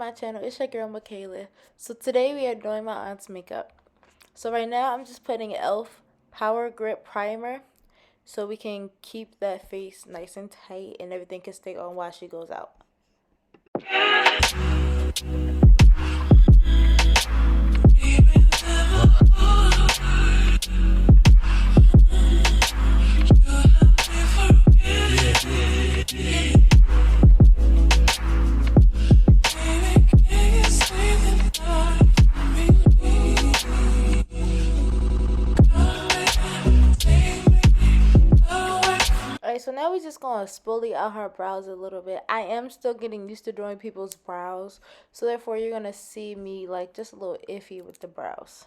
my channel. It's your girl Mikayla. So today we are doing my aunt's makeup. So right now I'm just putting e.l.f. Power Grip Primer so we can keep that face nice and tight and everything can stay on while she goes out. Alright, so now we're just going to spoolie out her brows a little bit. I am still getting used to drawing people's brows, so therefore you're going to see me like just a little iffy with the brows.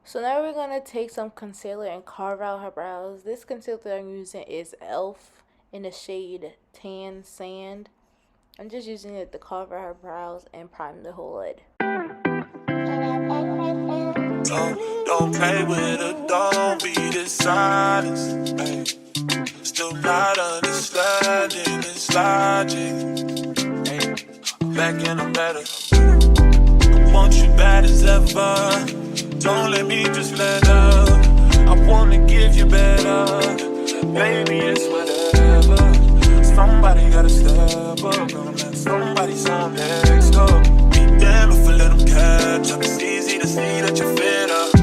So now we're going to take some concealer and carve out her brows. This concealer that I'm using is e.l.f. in the shade Tan Sand. I'm just using it to carve out her brows and prime the whole lid. Don't play with it, don't be dishonest. Ay. Still not understanding this logic. Ay. I'm back and I'm better. I want you bad as ever. Don't let me just let up. I wanna give you better. Baby, it's whatever. Somebody gotta step up. Gonna let somebody's on next up. Be damned if I let them catch up. It's easy to see that you're fit up.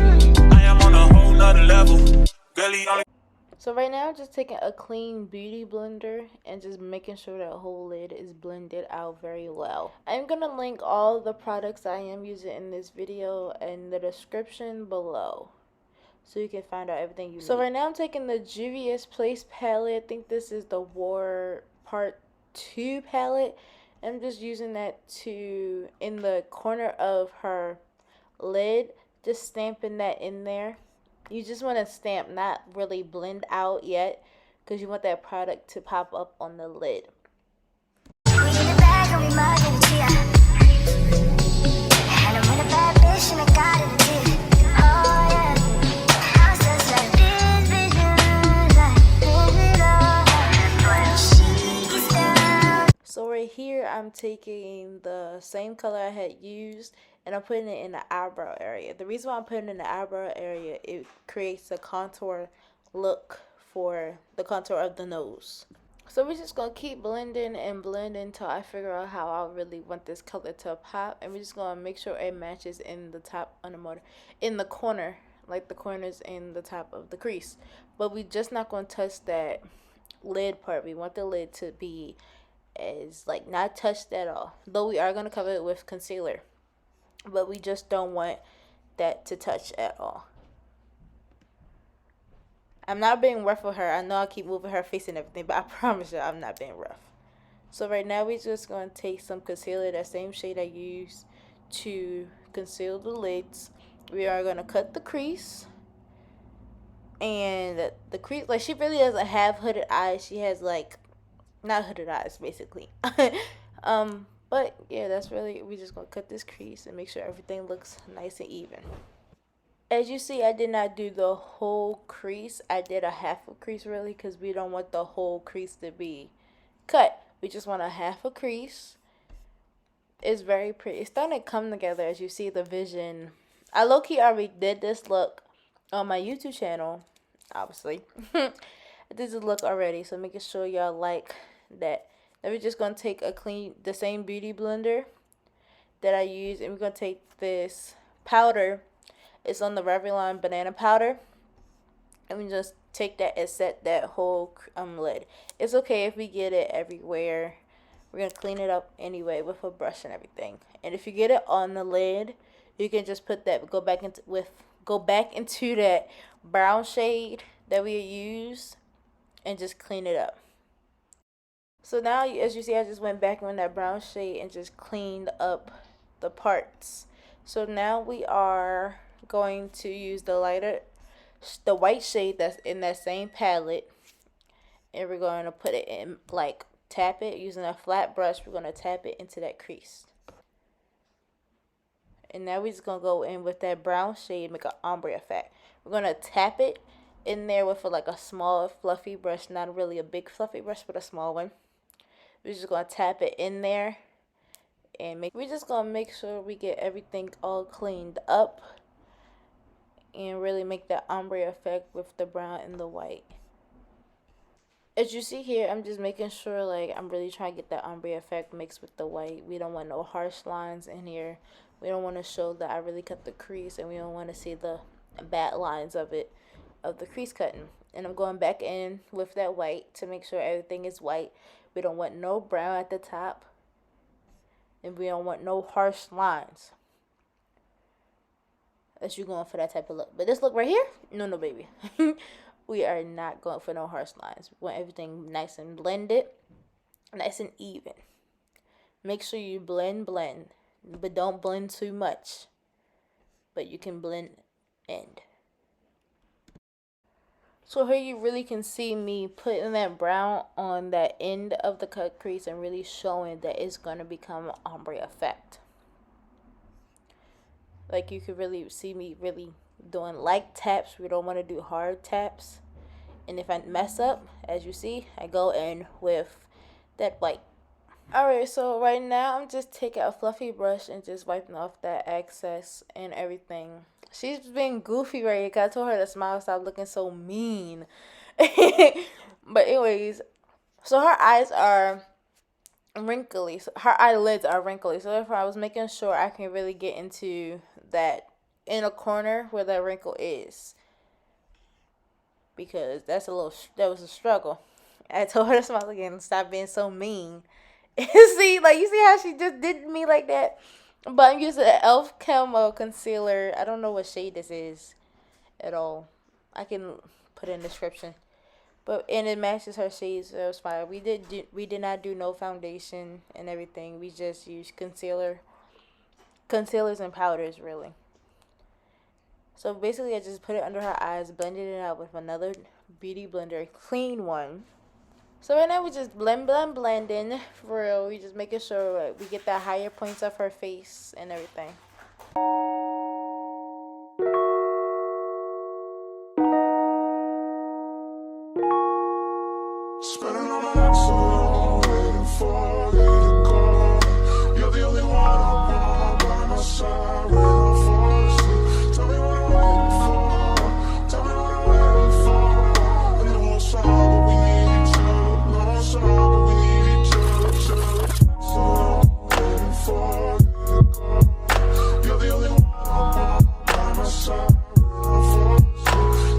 I am on a whole nother level. Girlie only. So right now I'm just taking a clean beauty blender and just making sure that whole lid is blended out very well. I'm going to link all the products I am using in this video in the description below, so you can find out everything you need. So right now I'm taking the Juvia's Place palette. I think this is the War Part 2 palette. I'm just using that to, in the corner of her lid, just stamping that in there. You just want to stamp, not really blend out yet, because you want that product to pop up on the lid. So right here I'm taking the same color I had used and I'm putting it in the eyebrow area. The reason why I'm putting it in the eyebrow area, it creates a contour look for the contour of the nose. So we're just going to keep blending and blending until I figure out how I really want this color to pop. And we're just going to make sure it matches in the top on the motor, in the corner, like the corners in the top of the crease. But we're just not going to touch that lid part. We want the lid to be as like not touched at all. Though we are going to cover it with concealer, but we just don't want that to touch at all. I'm not being rough with her. I know I keep moving her face and everything, but I promise you I'm not being rough. So right now we're just going to take some concealer, that same shade I used to conceal the lids. We are going to cut the crease. And the crease, like, she really doesn't have hooded eyes. She has like, not hooded eyes basically. But yeah, that's really, we're just going to cut this crease and make sure everything looks nice and even. As you see, I did not do the whole crease. I did a half a crease really, because we don't want the whole crease to be cut. We just want a half a crease. It's very pretty. It's starting to come together as you see the vision. I low-key already did this look on my YouTube channel, obviously. I did this look already, so making sure y'all like that. Then we're just going to take the same beauty blender that I use, and we're going to take this powder. It's on the Revlon banana powder, and we just take that and set that whole lid. It's okay if we get it everywhere. We're going to clean it up anyway with a brush and everything. And if you get it on the lid, you can just put that, go back into that brown shade that we used and just clean it up. So now, as you see, I just went back in that brown shade and just cleaned up the parts. So now we are going to use the white shade that's in that same palette, and we're going to put it in, like, tap it using a flat brush. We're going to tap it into that crease. And now we're just going to go in with that brown shade, make an ombre effect. We're going to tap it in there with like a small fluffy brush, not really a big fluffy brush, but a small one. We're just going to tap it in there and we just gonna make sure we get everything all cleaned up and really make that ombre effect with the brown and the white. As you see here, I'm just making sure, like, I'm really trying to get that ombre effect mixed with the white. We don't want no harsh lines in here. We don't want to show that I really cut the crease, and we don't want to see the bad lines of it, of the crease cutting. And I'm going back in with that white to make sure everything is white. We don't want no brown at the top, and we don't want no harsh lines. As you're going for that type of look. But this look right here, no, baby. We are not going for no harsh lines. We want everything nice and blended, nice and even. Make sure you blend, but don't blend too much. But you can blend end. So here you really can see me putting that brown on that end of the cut crease and really showing that it's going to become an ombre effect. Like, you could really see me really doing light taps. We don't want to do hard taps. And if I mess up, as you see, I go in with that white. Alright, so right now I'm just taking a fluffy brush and just wiping off that excess and everything. She's being goofy right here because I told her to smile, stop looking so mean. But anyways, so her eyes are wrinkly. So her eyelids are wrinkly. So therefore I was making sure I can really get into that inner corner where that wrinkle is, because that was a struggle. I told her to smile again and stop being so mean. See, like, you see how she just did me like that? But I'm using an e.l.f. Camo concealer. I don't know what shade this is at all. I can put it in the description. And it matches her shades, so it's fine. We did not do no foundation and everything. We just used concealers and powders, really. So basically, I just put it under her eyes, blended it out with another beauty blender, a clean one. So right now we just blending for real. We just making sure we get the higher points of her face and everything. Spinning on an axle, waiting for you to go. You're the only one I want by my side when I fall asleep. Tell me what I'm waiting for. Tell me what I'm waiting for. And no more song, but we need each other. No more song, but we need each other. So I'm waiting for you to go. You're the only one I want by my side when I fall asleep.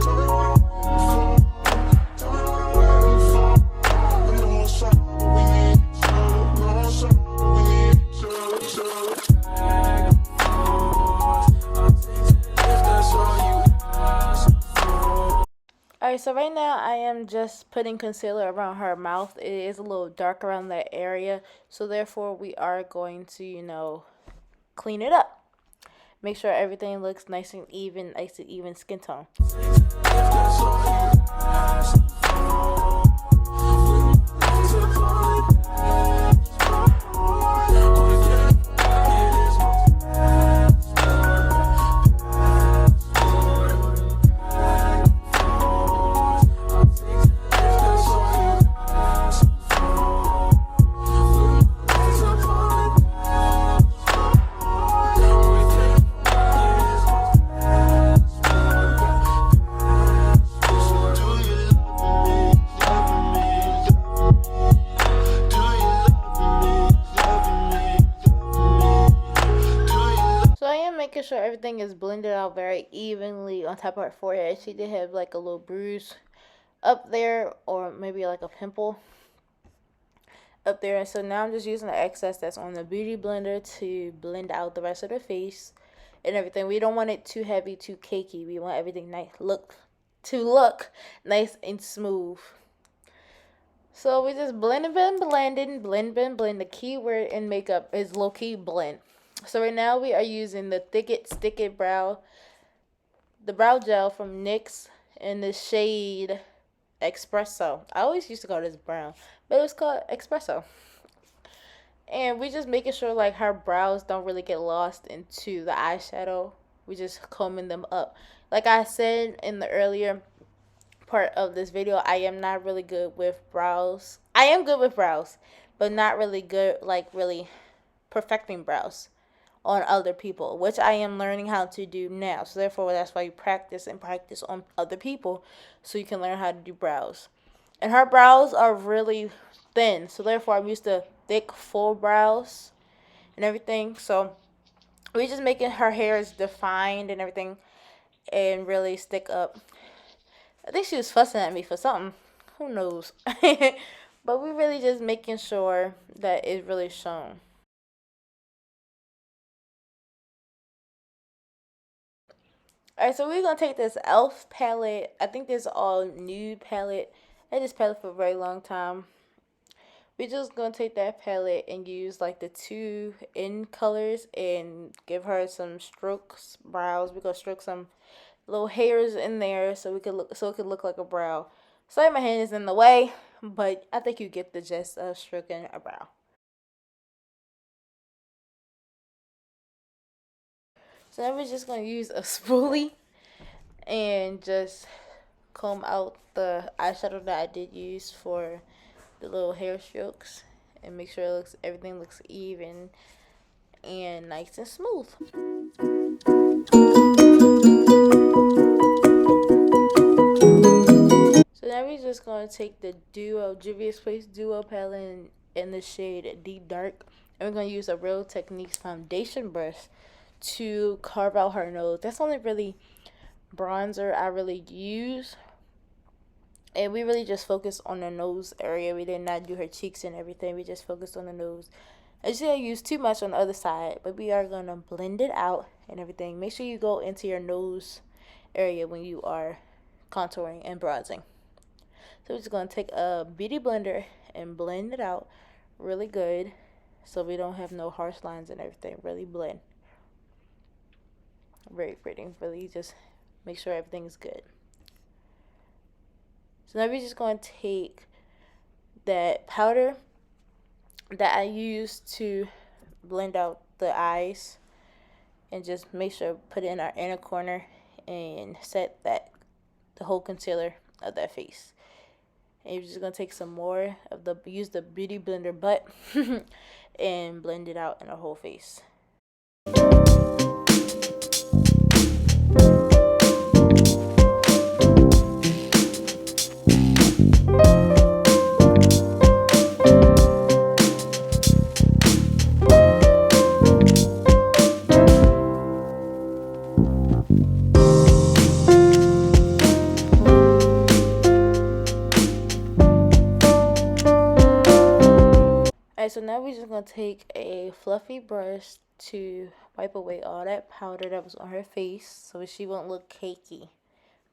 Tell me what I'm waiting for. Tell me what I'm waiting for. Alright, so right now I am just putting concealer around her mouth. It is a little dark around that area, so therefore we are going to, clean it up. Make sure everything looks nice and even skin tone. Making sure everything is blended out very evenly on top of her forehead. She did have like a little bruise up there, or maybe like a pimple up there. And so now I'm just using the excess that's on the beauty blender to blend out the rest of the face and everything. We don't want it too heavy, too cakey. We want everything look nice and smooth. So we just blend. The key word in makeup is low key blend. So right now we are using the Stick It brow gel from NYX in the shade Espresso. I always used to call this brown, but it was called Espresso. And we just making sure like her brows don't really get lost into the eyeshadow. We just combing them up. Like I said in the earlier part of this video, I am not really good with brows. I am good with brows, but not really good, like really perfecting brows on other people, which I am learning how to do now. So therefore, that's why you practice and practice on other people, so you can learn how to do brows. And her brows are really thin, so therefore I'm used to thick, full brows and everything. So we just making her hair is defined and everything, and really stick up. I think she was fussing at me for something. Who knows? But we really just making sure that it's really shown. Alright, so we're gonna take this Elf palette. I think this is all nude palette. I had this palette for a very long time. We're just gonna take that palette and use like the two in colors and give her some strokes brows. We're gonna stroke some little hairs in there so it could look like a brow. Sorry my hand is in the way, but I think you get the gist of stroking a brow. So now we're just gonna use a spoolie and just comb out the eyeshadow that I did use for the little hair strokes and make sure everything looks even and nice and smooth. So now we're just gonna take the Juvia's Place Duo palette in the shade Deep Dark, and we're gonna use a Real Techniques foundation brush to carve out her nose. That's only really bronzer I really use, and we really just focused on the nose area. We did not do her cheeks and everything. We just focused on the nose. I just didn't use too much on the other side, but we are gonna blend it out and everything. Make sure you go into your nose area when you are contouring and bronzing. So we're just gonna take a beauty blender and blend it out really good, so we don't have no harsh lines and everything. Really blend. Very pretty. Really just make sure everything's good. So now we're just going to take that powder that I used to blend out the eyes and just make sure put it in our inner corner and set the whole concealer of that face. And you're just going to take some more of use the beauty blender butt and blend it out in our whole face. Alright, so now we're just going to take a fluffy brush to wipe away all that powder that was on her face so she won't look cakey.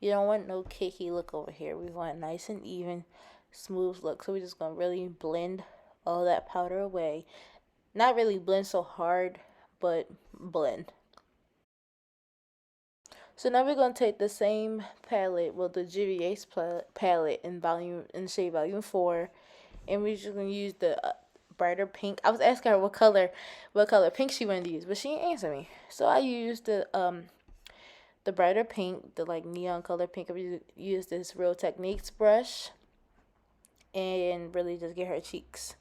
You don't want no cakey look over here. We want nice and even, smooth look. So we're just going to really blend all that powder away. Not really blend so hard, but blend. So now we're going to take the same palette, well, the GVA's palette in shade volume 4, and we're just going to use the brighter pink. I was asking her what color pink she wanted to use, but she didn't answer me. So I used the brighter pink, the like neon color pink. I used this Real Techniques brush and really just get her cheeks.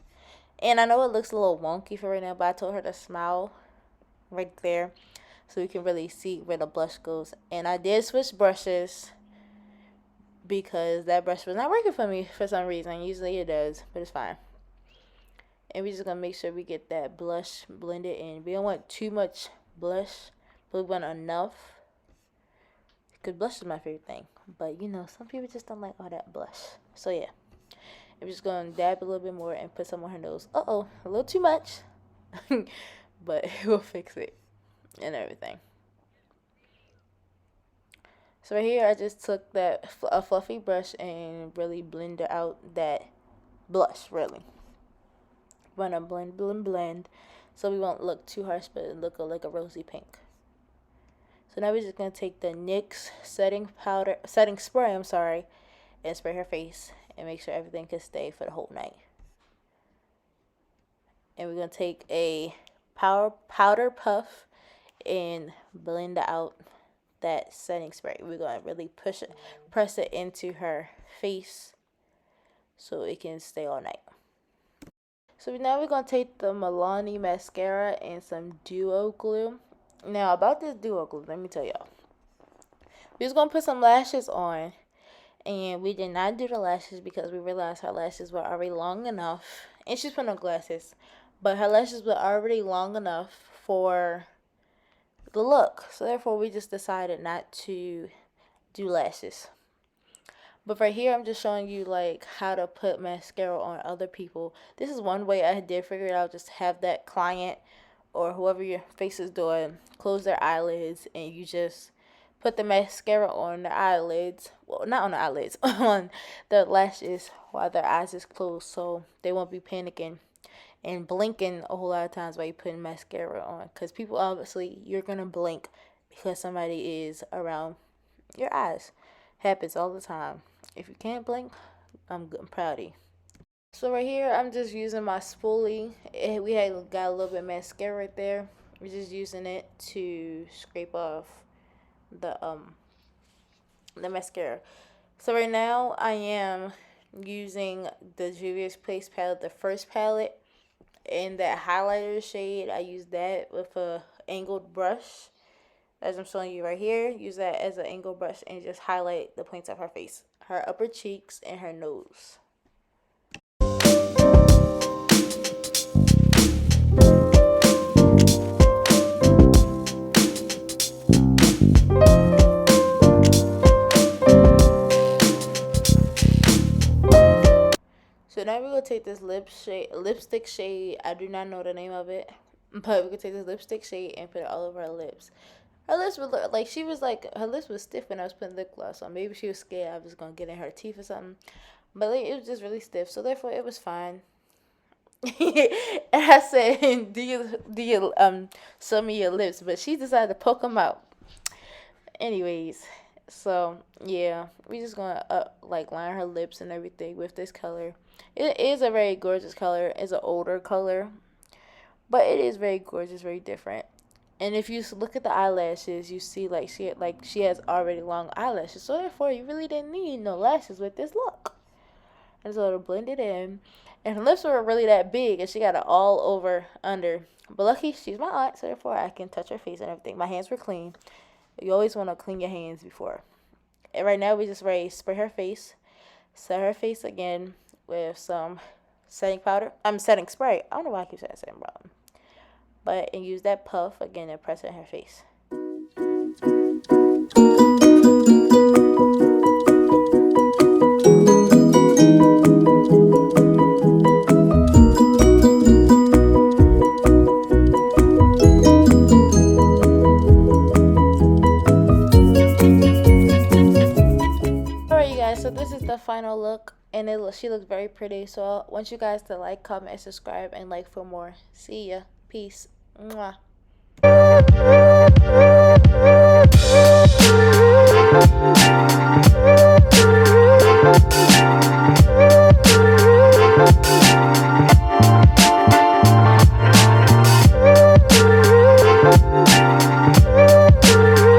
And I know it looks a little wonky for right now, but I told her to smile right there so we can really see where the blush goes. And I did switch brushes because that brush was not working for me for some reason. Usually it does, but it's fine. And we're just going to make sure we get that blush blended in. We don't want too much blush, but we want enough. Because blush is my favorite thing. But, you know, some people just don't like all that blush. So, yeah. I'm just going to dab a little bit more and put some on her nose. Uh-oh, a little too much. But we'll fix it and everything. So right here, I just took a fluffy brush and really blended out that blush, really. Want to blend, blend, blend, so we won't look too harsh, but it look like a rosy pink. So now we're just going to take the NYX setting spray, and spray her face and make sure everything can stay for the whole night. And we're going to take a powder puff and blend out that setting spray. We're going to really press it into her face so it can stay all night. So now we're going to take the Milani mascara and some duo glue. Now about this duo glue, let me tell y'all. We was going to put some lashes on, and we did not do the lashes because we realized her lashes were already long enough. And she's putting on glasses, but her lashes were already long enough for the look. So therefore we just decided not to do lashes. But right here, I'm just showing you like how to put mascara on other people. This is one way I did figure it out. Just have that client or whoever your face is doing close their eyelids, and you just put the mascara on their eyelids. Well, not on the eyelids, on their lashes while their eyes is closed, so they won't be panicking and blinking a whole lot of times while you putting mascara on. Because people, obviously, you're gonna blink because somebody is around your eyes. Happens all the time. If you can't blink, I'm proud of you. So right here, I'm just using my spoolie. We had got a little bit of mascara right there. We're just using it to scrape off the mascara. So right now, I am using the Juvia's Place palette, the first palette, in that highlighter shade. I use that with a angled brush, as I'm showing you right here. Use that as an angle brush and just highlight the points of her face, her upper cheeks, and her nose. So now we're gonna take this lipstick shade. I do not know the name of it, but we're gonna take this lipstick shade and put it all over her lips. Her lips would look like her lips was stiff when I was putting lip gloss on. Maybe she was scared I was gonna get in her teeth or something. But like, it was just really stiff, so therefore it was fine. And I said, do you show me your lips? But she decided to poke them out. Anyways, so yeah, we just gonna like line her lips and everything with this color. It is a very gorgeous color. It's an older color, but it is very gorgeous, very different. And if you look at the eyelashes, you see like she has already long eyelashes. So therefore, you really didn't need no lashes with this look. And so it'll blend it in. And her lips were really that big, and she got it all over under. But lucky she's my aunt, so therefore I can touch her face and everything. My hands were clean. You always want to clean your hands before. And right now we just ready to spray her face. Set her face again with some setting powder. I'm setting spray. I don't know why I keep saying setting powder. But and use that puff again and press it in her face. Alright, you guys. So this is the final look, and she looks very pretty. So I want you guys to like, comment, and subscribe, and like for more. See ya. Peace. Mwah.